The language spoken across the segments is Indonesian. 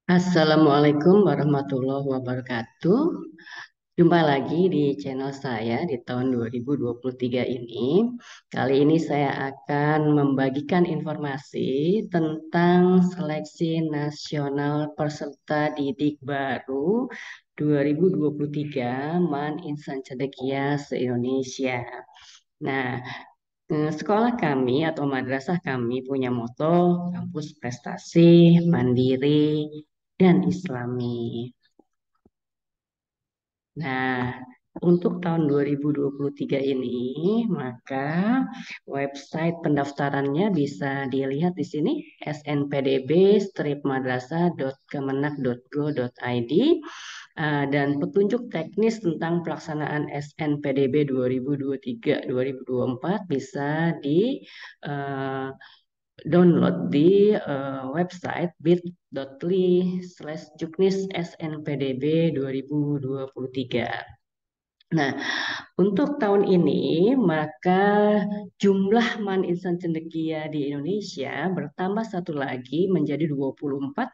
Assalamualaikum warahmatullahi wabarakatuh. Jumpa lagi di channel saya di tahun 2023 ini. Kali ini saya akan membagikan informasi tentang seleksi nasional peserta didik baru 2023 MAN Insan Cendekia se-Indonesia. Nah, sekolah kami atau madrasah kami punya moto kampus prestasi, mandiri, dan Islami. Nah, untuk tahun 2023 ini, maka website pendaftarannya bisa dilihat di sini snpdb-madrasah.kemenak.go.id, dan petunjuk teknis tentang pelaksanaan SNPDB 2023-2024 bisa di eh, download di website bit.ly/juknis SNPDB 2023. Nah, untuk tahun ini maka jumlah MAN Insan Cendekia di Indonesia bertambah satu lagi menjadi 24.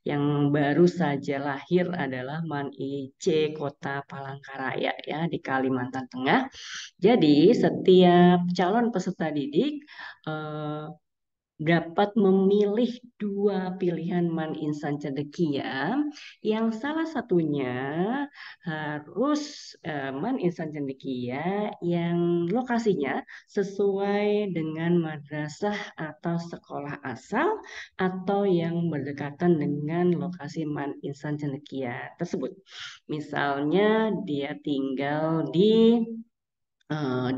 Yang baru saja lahir adalah MAN IC Kota Palangkaraya ya di Kalimantan Tengah. Jadi setiap calon peserta didik eh, dapat memilih dua pilihan Man Insan Cendekia yang salah satunya harus Man Insan Cendekia yang lokasinya sesuai dengan madrasah atau sekolah asal atau yang berdekatan dengan lokasi Man Insan Cendekia tersebut. Misalnya dia tinggal di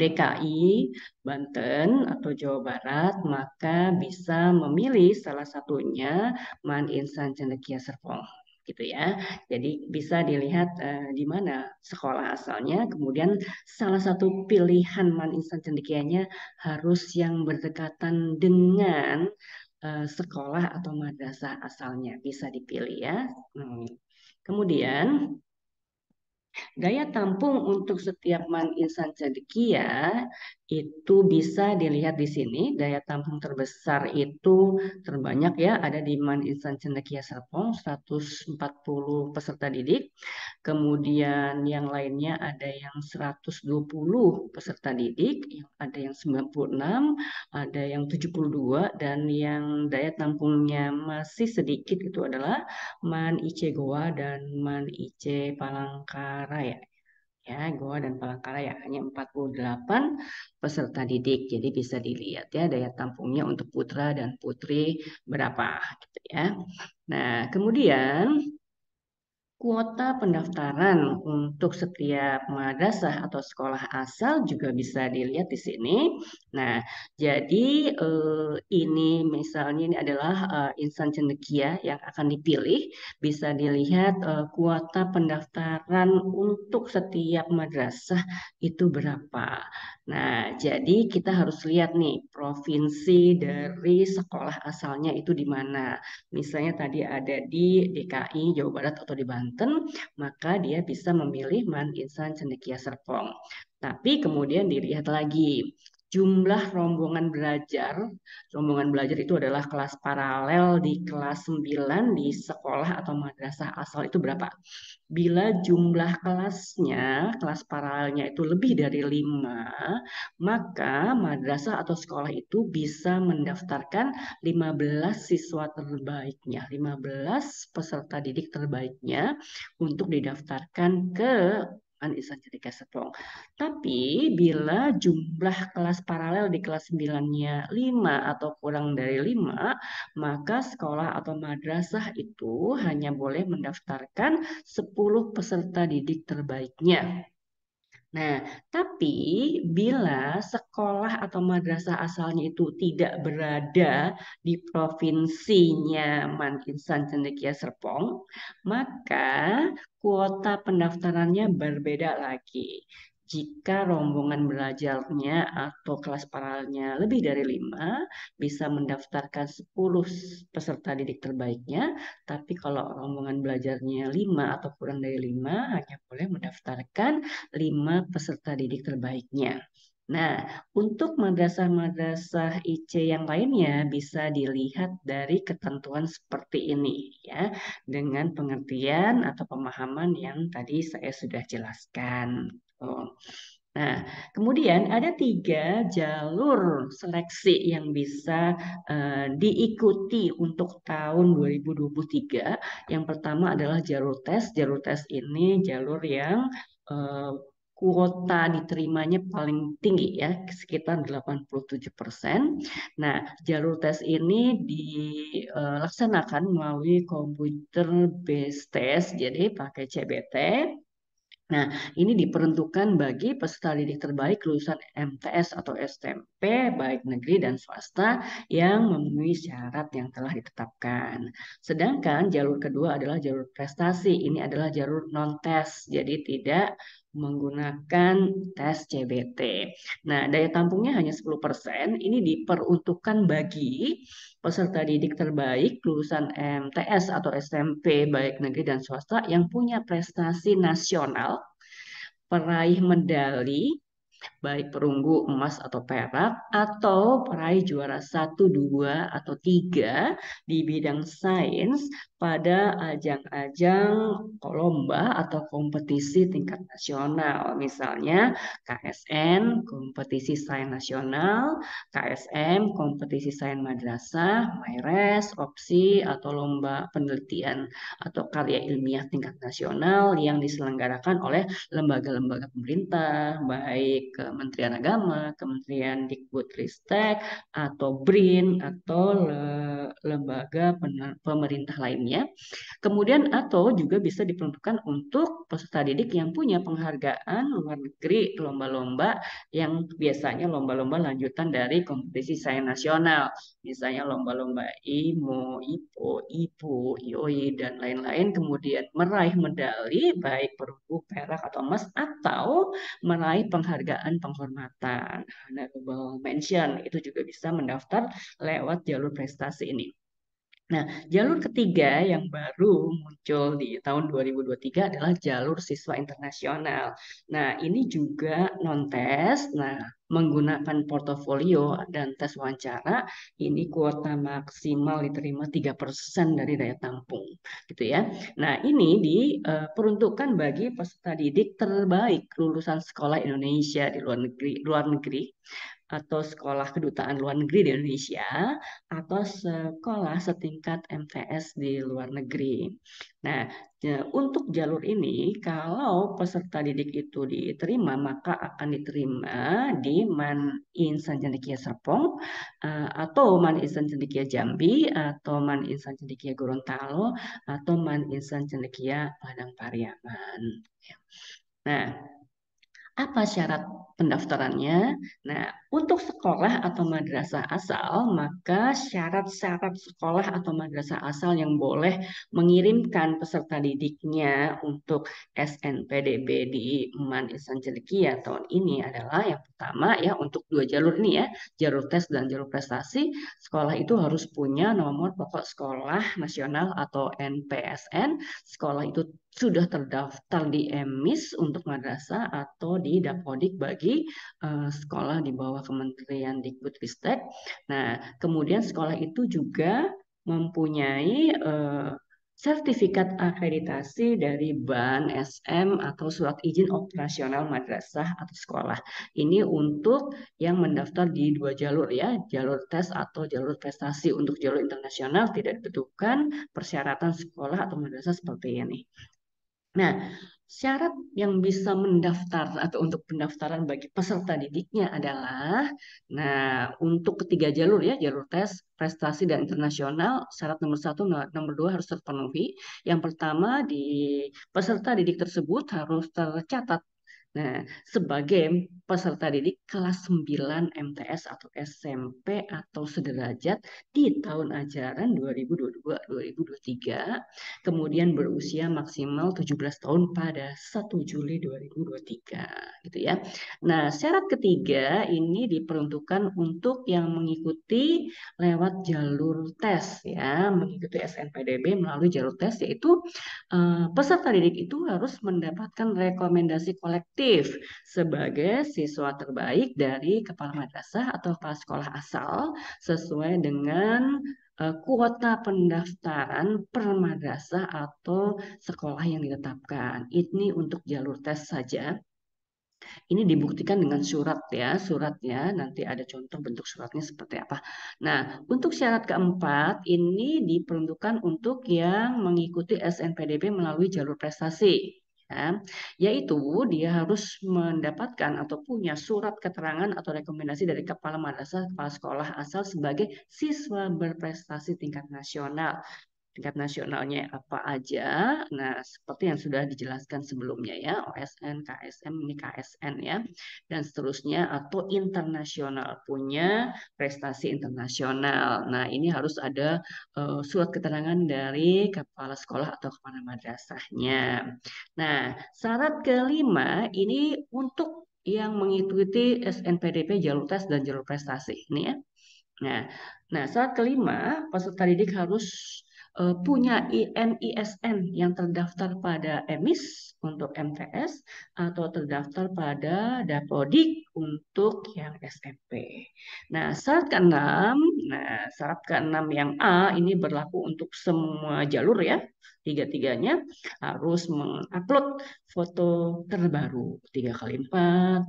DKI, Banten, atau Jawa Barat, maka bisa memilih salah satunya Man Insan Cendekia Serpong. Gitu ya. Jadi bisa dilihat di mana sekolah asalnya, kemudian salah satu pilihan Man Insan Cendekianya harus yang berdekatan dengan sekolah atau madrasah asalnya. Bisa dipilih ya. Hmm. Kemudian daya tampung untuk setiap Man Insan Cendekia itu bisa dilihat di sini. Daya tampung terbesar itu terbanyak ya ada di Man Insan Cendekia Serpong 140 peserta didik. Kemudian yang lainnya ada yang 120 peserta didik, ada yang 96, ada yang 72 dan yang daya tampungnya masih sedikit itu adalah Man IC Goa dan Man IC Palangkaraya. Ya, Goa dan Palangkaraya hanya 48 peserta didik. Jadi bisa dilihat ya daya tampungnya untuk putra dan putri berapa gitu ya. Nah, kemudian kuota pendaftaran untuk setiap madrasah atau sekolah asal juga bisa dilihat di sini. Nah, jadi ini misalnya ini adalah insan cendekia yang akan dipilih. Bisa dilihat kuota pendaftaran untuk setiap madrasah itu berapa. Nah, jadi kita harus lihat nih provinsi dari sekolah asalnya itu di mana. Misalnya tadi ada di DKI, Jawa Barat atau di Banten, maka dia bisa memilih Man Insan Cendekia Serpong. Tapi kemudian dilihat lagi jumlah rombongan belajar itu adalah kelas paralel di kelas 9 di sekolah atau madrasah asal itu berapa? Bila jumlah kelasnya, kelas paralelnya itu lebih dari 5, maka madrasah atau sekolah itu bisa mendaftarkan 15 siswa terbaiknya, 15 peserta didik terbaiknya untuk didaftarkan ke Anissa Cendekia Serpong. Tapi bila jumlah kelas paralel di kelas 9-nya 5 atau kurang dari 5, maka sekolah atau madrasah itu hanya boleh mendaftarkan 10 peserta didik terbaiknya. Nah, tapi bila sekolah atau madrasah asalnya itu tidak berada di provinsinya Man Insan Cendekia Serpong, maka kuota pendaftarannya berbeda lagi. Jika rombongan belajarnya atau kelas paralelnya lebih dari 5, bisa mendaftarkan 10 peserta didik terbaiknya. Tapi kalau rombongan belajarnya 5 atau kurang dari 5, hanya boleh mendaftarkan 5 peserta didik terbaiknya. Nah, untuk madrasah-madrasah IC yang lainnya bisa dilihat dari ketentuan seperti ini ya, dengan pengertian atau pemahaman yang tadi saya sudah jelaskan. Oh. Nah, kemudian ada 3 jalur seleksi yang bisa diikuti untuk tahun 2023. Yang pertama adalah jalur tes. Jalur tes ini jalur yang eh, kuota diterimanya paling tinggi ya, sekitar 87%. Nah, jalur tes ini dilaksanakan melalui komputer based test, jadi pakai CBT. Nah, ini diperuntukkan bagi peserta didik terbaik lulusan MTS atau SMP, baik negeri dan swasta, yang memenuhi syarat yang telah ditetapkan. Sedangkan jalur kedua adalah jalur prestasi. Ini adalah jalur non-tes, jadi tidak menggunakan tes CBT. Nah, daya tampungnya hanya 10%. Ini diperuntukkan bagi peserta didik terbaik lulusan MTS atau SMP, baik negeri dan swasta, yang punya prestasi nasional, peraih medali baik perunggu, emas, atau perak, atau peraih juara 1, 2, atau 3 di bidang sains pada ajang-ajang lomba atau kompetisi tingkat nasional. Misalnya KSN, kompetisi sains nasional, KSM, kompetisi sains madrasah, MyRes, OPSI, atau lomba penelitian atau karya ilmiah tingkat nasional yang diselenggarakan oleh lembaga-lembaga pemerintah, baik Kementerian Agama, Kementerian Dikbudristek, atau BRIN, atau lembaga pemerintah lainnya. Kemudian atau juga bisa diperuntukkan untuk peserta didik yang punya penghargaan luar negeri, lomba-lomba yang biasanya lomba-lomba lanjutan dari kompetisi sains nasional. Misalnya lomba-lomba IMO, IPO, IPU, IOI, dan lain-lain. Kemudian meraih medali baik perunggu, perak, atau emas, atau meraih penghargaan penghormatan. Honorable mention itu juga bisa mendaftar lewat jalur prestasi ini. Nah, jalur ketiga yang baru muncul di tahun 2023 adalah jalur siswa internasional. Nah, ini juga non-tes. Nah, menggunakan portofolio dan tes wawancara, ini kuota maksimal diterima 3% dari daya tampung, gitu ya. Nah, ini diperuntukkan bagi peserta didik terbaik lulusan sekolah Indonesia di luar negeri atau sekolah kedutaan luar negeri di Indonesia atau sekolah setingkat MTS di luar negeri. Nah, untuk jalur ini kalau peserta didik itu diterima maka akan diterima di Man Insan Cendekia Serpong atau Man Insan Cendekia Jambi atau Man Insan Cendekia Gorontalo atau Man Insan Cendekia Padang Pariaman. Nah, apa syarat pendaftarannya? Nah, untuk sekolah atau madrasah asal, maka syarat-syarat sekolah atau madrasah asal yang boleh mengirimkan peserta didiknya untuk SNPDB di Man Insan Cendekia tahun ini adalah yang pertama ya, untuk 2 jalur ini ya, jalur tes dan jalur prestasi, sekolah itu harus punya nomor pokok sekolah nasional atau NPSN. Sekolah itu sudah terdaftar di EMIS untuk madrasah atau di Dapodik bagi sekolah di bawah Kementerian Dikbudristek. Nah, kemudian sekolah itu juga mempunyai sertifikat akreditasi dari BAN, SM, atau surat izin operasional madrasah atau sekolah. Ini untuk yang mendaftar di 2 jalur ya, jalur tes atau jalur prestasi. Untuk jalur internasional tidak dibutuhkan persyaratan sekolah atau madrasah seperti ini. Nah, syarat yang bisa mendaftar atau untuk pendaftaran bagi peserta didiknya adalah, nah, untuk ketiga jalur ya, jalur tes, prestasi, dan internasional, syarat nomor 1, nomor 2 harus terpenuhi. Yang pertama, di peserta didik tersebut harus tercatat. Nah, sebagai peserta didik kelas 9 MTS atau SMP atau sederajat di tahun ajaran 2022-2023, kemudian berusia maksimal 17 tahun pada 1 Juli 2023, gitu ya. Nah, syarat ketiga ini diperuntukkan untuk yang mengikuti lewat jalur tes ya, mengikuti SNPDB melalui jalur tes, yaitu peserta didik itu harus mendapatkan rekomendasi kolektif objektif sebagai siswa terbaik dari kepala madrasah atau kepala sekolah asal sesuai dengan kuota pendaftaran per madrasah atau sekolah yang ditetapkan. Ini untuk jalur tes saja. Ini dibuktikan dengan surat ya, suratnya nanti ada contoh bentuk suratnya seperti apa. Nah, untuk syarat keempat ini diperuntukkan untuk yang mengikuti SNPDB melalui jalur prestasi. Ya, yaitu dia harus mendapatkan atau punya surat keterangan atau rekomendasi dari kepala madrasah, kepala sekolah asal sebagai siswa berprestasi tingkat nasional. Tingkat nasionalnya apa aja? Nah, seperti yang sudah dijelaskan sebelumnya ya, OSN, KSM, ini KSN ya, dan seterusnya atau internasional punya prestasi internasional. Nah, ini harus ada surat keterangan dari kepala sekolah atau kepala madrasahnya. Nah, syarat kelima ini untuk yang mengikuti SNPDP jalur tes dan jalur prestasi ini ya. Nah, syarat kelima, peserta didik harus punya NISN yang terdaftar pada EMIS untuk MTS atau terdaftar pada Dapodik untuk yang SMP. Syarat keenam yang A ini berlaku untuk semua jalur ya. Tiga-tiganya harus mengupload foto terbaru 3x4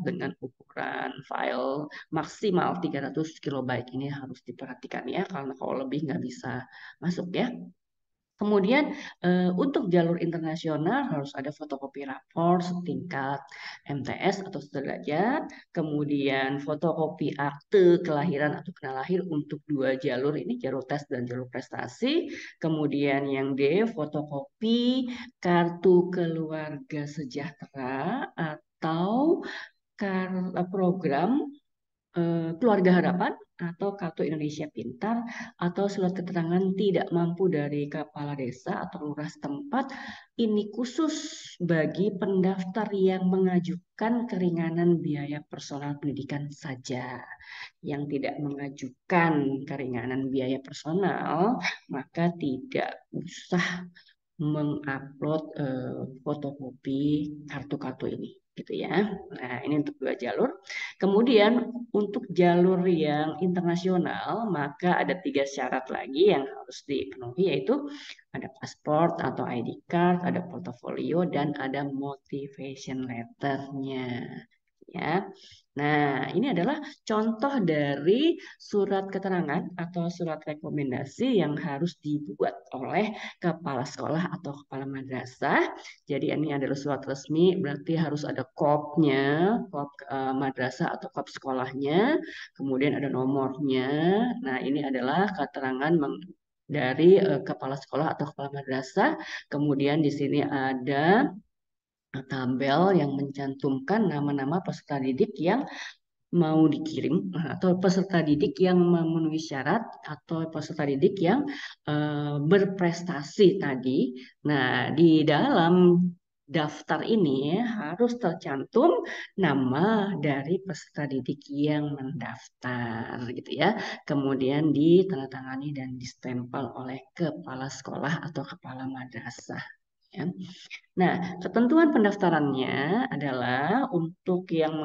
dengan ukuran file maksimal 300 kilobyte. Ini harus diperhatikan ya, karena kalau lebih nggak bisa masuk ya. Kemudian untuk jalur internasional harus ada fotokopi rapor setingkat MTS atau sederajat, kemudian fotokopi akte kelahiran atau kenal lahir untuk dua jalur ini, jalur tes dan jalur prestasi. Kemudian yang D, fotokopi kartu keluarga sejahtera atau program Keluarga Harapan atau Kartu Indonesia Pintar atau surat keterangan tidak mampu dari kepala desa atau lurah setempat. Ini khusus bagi pendaftar yang mengajukan keringanan biaya personal pendidikan saja. Yang tidak mengajukan keringanan biaya personal maka tidak usah mengupload fotokopi kartu-kartu ini gitu ya. Nah, ini untuk dua jalur. Kemudian untuk jalur yang internasional maka ada tiga syarat lagi yang harus dipenuhi, yaitu ada paspor atau ID card, ada portofolio dan ada motivation letternya ya. Nah, ini adalah contoh dari surat keterangan atau surat rekomendasi yang harus dibuat oleh kepala sekolah atau kepala madrasah. Jadi ini adalah surat resmi, berarti harus ada kopnya, kop madrasah atau kop sekolahnya, kemudian ada nomornya. Nah, ini adalah keterangan dari kepala sekolah atau kepala madrasah. Kemudian di sini ada tabel yang mencantumkan nama-nama peserta didik yang mau dikirim atau peserta didik yang memenuhi syarat atau peserta didik yang berprestasi tadi. Nah, di dalam daftar ini harus tercantum nama dari peserta didik yang mendaftar gitu ya. Kemudian ditandatangani dan distempel oleh kepala sekolah atau kepala madrasah. Ya. Nah, ketentuan pendaftarannya adalah untuk yang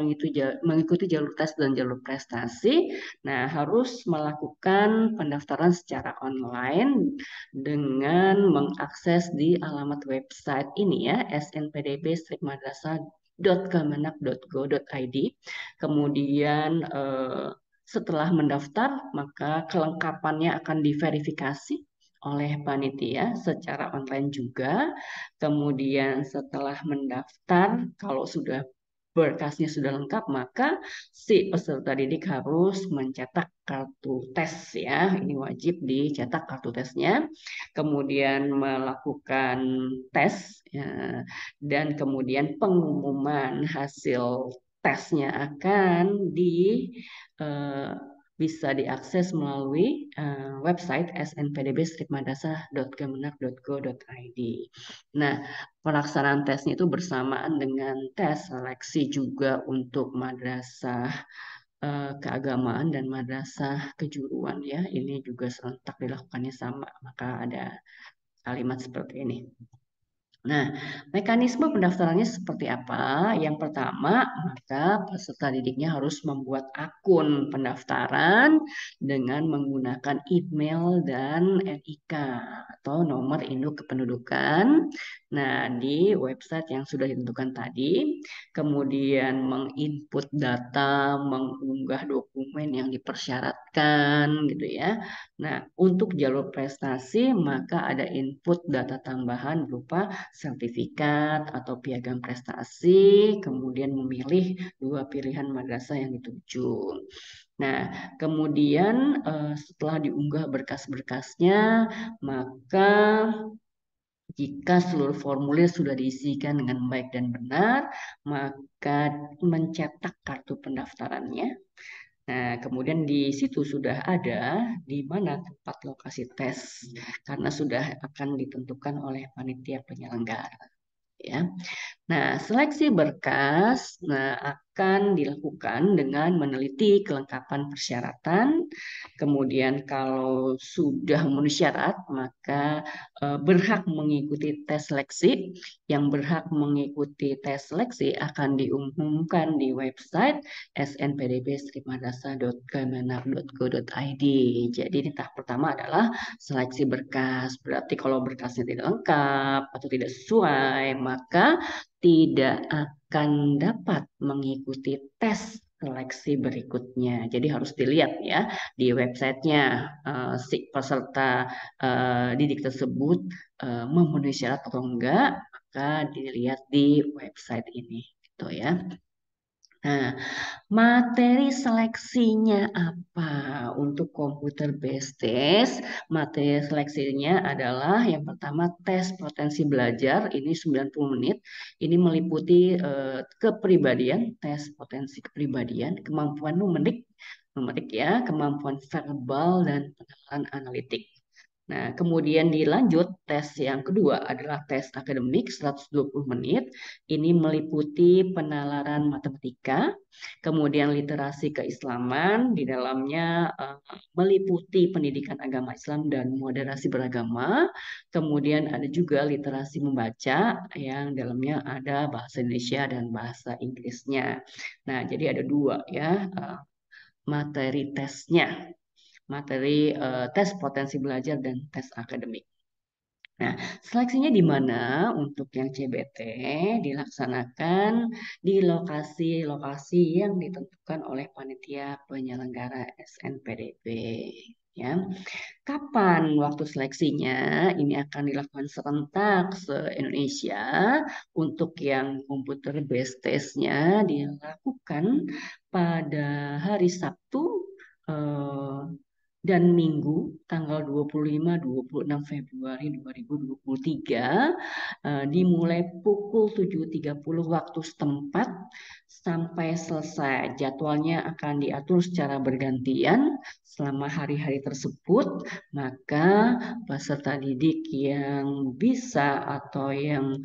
mengikuti jalur tes dan jalur prestasi, nah harus melakukan pendaftaran secara online dengan mengakses di alamat website ini ya, snpdb-madrasah.kemenak.go.id. Kemudian setelah mendaftar, maka kelengkapannya akan diverifikasi oleh panitia secara online juga. Kemudian setelah mendaftar, kalau sudah berkasnya sudah lengkap, maka si peserta didik harus mencetak kartu tes ya. Ini wajib dicetak kartu tesnya. Kemudian melakukan tes ya, dan kemudian pengumuman hasil tesnya akan eh, bisa diakses melalui website snpdb-madrasah.kemenak.go.id. Nah, pelaksanaan tesnya itu bersamaan dengan tes seleksi juga untuk madrasah keagamaan dan madrasah kejuruan ya. Ini juga serentak dilakukannya sama. Maka ada kalimat seperti ini. Nah, mekanisme pendaftarannya seperti apa? Yang pertama, maka peserta didiknya harus membuat akun pendaftaran dengan menggunakan email dan NIK atau nomor induk kependudukan. Nah, di website yang sudah ditentukan tadi, kemudian menginput data, mengunggah dokumen yang dipersyaratkan, gitu ya. Nah, untuk jalur prestasi, maka ada input data tambahan berupa sertifikat atau piagam prestasi, kemudian memilih dua pilihan madrasah yang dituju. Nah, kemudian setelah diunggah berkas-berkasnya, maka jika seluruh formulir sudah diisikan dengan baik dan benar, maka mencetak kartu pendaftarannya. Nah, kemudian di situ sudah ada di mana tempat lokasi tes, karena sudah akan ditentukan oleh panitia penyelenggara. Ya. Nah, seleksi berkas akan dilakukan dengan meneliti kelengkapan persyaratan. Kemudian kalau sudah memenuhi syarat, maka berhak mengikuti tes seleksi. Yang berhak mengikuti tes seleksi akan diumumkan di website snpdb.kemenak.go.id. Jadi ini tahap pertama adalah seleksi berkas. Berarti kalau berkasnya tidak lengkap atau tidak sesuai, maka tidak akan dapat mengikuti tes seleksi berikutnya. Jadi harus dilihat ya di websitenya si peserta didik tersebut memenuhi syarat atau enggak, maka dilihat di website ini gitu ya. Nah, materi seleksinya apa? Untuk komputer based test, materi seleksinya adalah yang pertama tes potensi belajar, ini 90 menit. Ini meliputi kepribadian, tes potensi kepribadian, kemampuan numerik, numerik ya, kemampuan verbal dan pengenalan analitik. Nah, kemudian dilanjut tes yang kedua adalah tes akademik 120 menit. Ini meliputi penalaran matematika, kemudian literasi keislaman, di dalamnya meliputi pendidikan agama Islam dan moderasi beragama. Kemudian ada juga literasi membaca yang dalamnya ada bahasa Indonesia dan bahasa Inggrisnya. Nah, jadi ada dua ya materi tesnya, materi tes potensi belajar dan tes akademik. Nah, seleksinya di mana untuk yang CBT dilaksanakan di lokasi-lokasi yang ditentukan oleh panitia penyelenggara SNPDB. Ya, kapan waktu seleksinya? Ini akan dilakukan serentak se-Indonesia. Untuk yang komputer based test-nya dilakukan pada hari Sabtu eh, dan Minggu tanggal 25-26 Februari 2023 dimulai pukul 7.30 waktu setempat sampai selesai. Jadwalnya akan diatur secara bergantian selama hari-hari tersebut, maka peserta didik yang bisa atau yang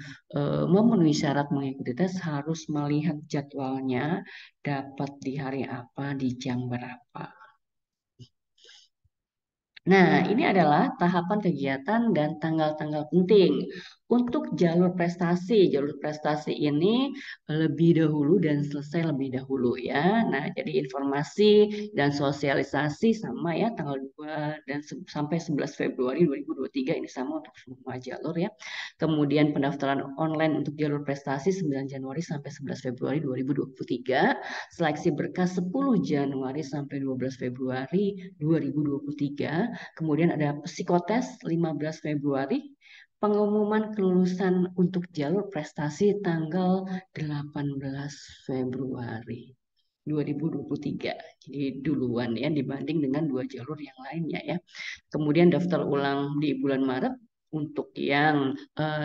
memenuhi syarat mengikuti tes harus melihat jadwalnya dapat di hari apa, di jam berapa. Nah, ini adalah tahapan kegiatan dan tanggal-tanggal penting. Untuk jalur prestasi ini lebih dahulu dan selesai lebih dahulu ya. Nah, jadi informasi dan sosialisasi sama ya tanggal 2 dan sampai 11 Februari 2023 ini sama untuk semua jalur ya. Kemudian pendaftaran online untuk jalur prestasi 9 Januari sampai 11 Februari 2023. Seleksi berkas 10 Januari sampai 12 Februari 2023. Kemudian ada psikotes 15 Februari, pengumuman kelulusan untuk jalur prestasi tanggal 18 Februari 2023. Jadi duluan ya dibanding dengan dua jalur yang lainnya ya. Kemudian daftar ulang di bulan Maret untuk yang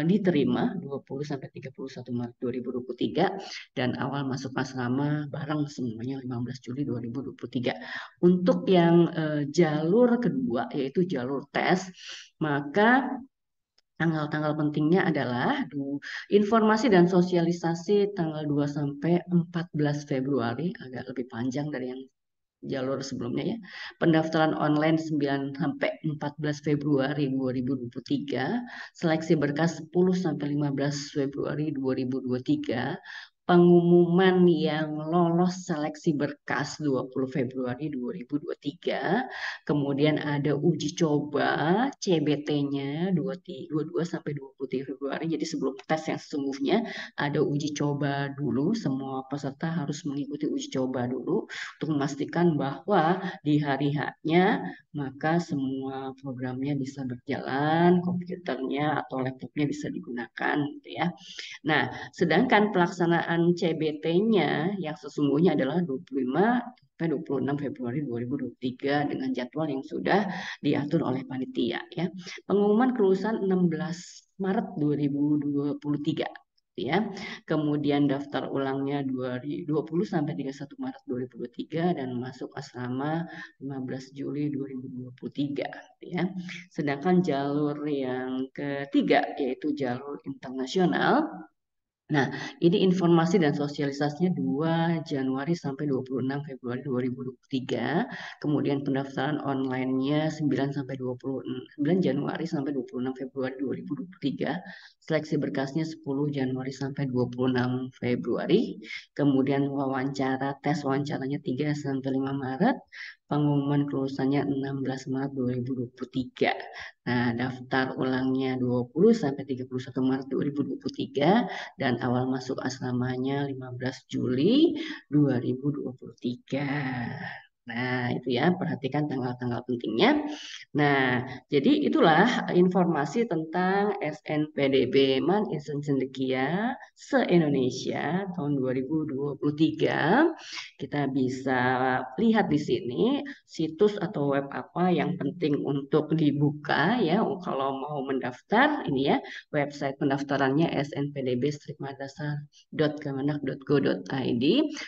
diterima 20 sampai 31 Maret 2023 dan awal masuk asrama bareng semuanya 15 Juli 2023. Untuk yang jalur kedua yaitu jalur tes, maka tanggal-tanggal pentingnya adalah informasi dan sosialisasi tanggal 2 sampai 14 Februari, agak lebih panjang dari yang jalur sebelumnya ya. Pendaftaran online 9 sampai 14 Februari 2023, seleksi berkas 10 sampai 15 Februari 2023, pengumuman yang lolos seleksi berkas 20 Februari 2023, kemudian ada uji coba CBT-nya 22 sampai 23 Februari. Jadi sebelum tes yang sesungguhnya ada uji coba dulu, semua peserta harus mengikuti uji coba dulu untuk memastikan bahwa di hari H-nya maka semua programnya bisa berjalan, komputernya atau laptopnya bisa digunakan gitu ya. Nah, sedangkan pelaksanaan CBT-nya yang sesungguhnya adalah 25 sampai 26 Februari 2023 dengan jadwal yang sudah diatur oleh panitia ya. Pengumuman kelulusan 16 Maret 2023 ya. Kemudian daftar ulangnya 20 sampai 31 Maret 2023 dan masuk asrama 15 Juli 2023 ya. Sedangkan jalur yang ketiga yaitu jalur internasional. Nah, ini informasi dan sosialisasinya 2 Januari sampai 26 Februari 2023. Kemudian pendaftaran online-nya 9 sampai 29 Januari sampai 26 Februari 2023. Seleksi berkasnya 10 Januari sampai 26 Februari. Kemudian tes wawancaranya 3 sampai 5 Maret. Pengumuman kelulusannya 16 Maret 2023. Nah, daftar ulangnya 20 sampai 31 Maret 2023 dan awal masuk asramanya 15 Juli 2023. Nah, itu ya, perhatikan tanggal-tanggal pentingnya. Nah, jadi itulah informasi tentang SNPDB Man Insan Cendekia se-Indonesia tahun 2023. Kita bisa lihat di sini situs atau web apa yang penting untuk dibuka ya kalau mau mendaftar ini ya. Website pendaftarannya snpdb-madrasah.kemenak.go.id.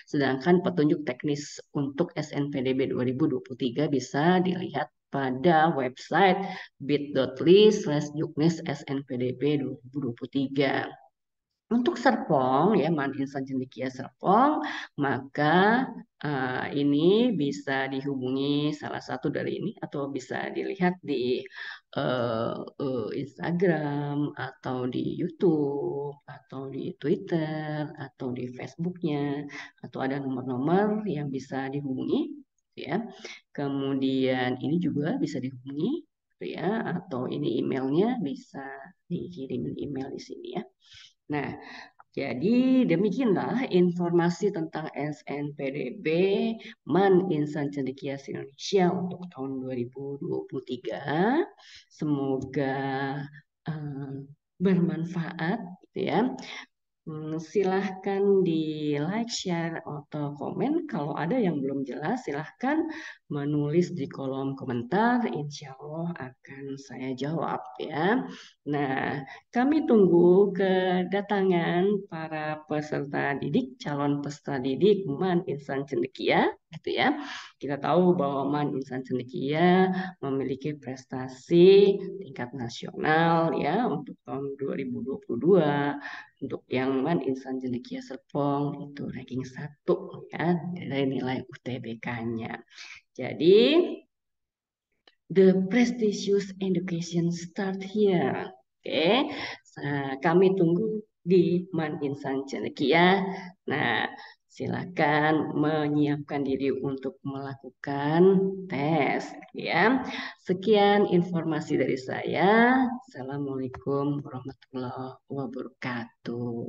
Sedangkan petunjuk teknis untuk SNPDB 2023 bisa dilihat pada website bit.ly/juknis SNPDB 2023. Untuk Serpong, ya Man Insan Cendekia Serpong, maka ini bisa dihubungi salah satu dari ini atau bisa dilihat di Instagram atau di YouTube atau di Twitter atau di Facebooknya atau ada nomor-nomor yang bisa dihubungi, ya. Kemudian ini juga bisa dihubungi, ya, atau ini emailnya bisa dikirim email di sini ya. Nah, jadi demikianlah informasi tentang SNPDB Man Insan Cendekia Indonesia untuk tahun 2023. Semoga eh, bermanfaat gitu ya. Silahkan di like, share, atau komen. Kalau ada yang belum jelas, silahkan menulis di kolom komentar. Insya Allah akan saya jawab ya. Nah, kami tunggu kedatangan para peserta didik, calon peserta didik Man Insan Cendekia, gitu ya. Kita tahu bahwa Man Insan Cendekia memiliki prestasi tingkat nasional ya untuk tahun 2022. Untuk yang Man Insan Cendekia Serpong itu ranking 1 ya dari nilai UTBK-nya. Jadi the prestigious education start here. Oke, kami tunggu di Man Insan Cendekia. Nah, silakan menyiapkan diri untuk melakukan tes ya. Sekian informasi dari saya. Assalamualaikum warahmatullahi wabarakatuh.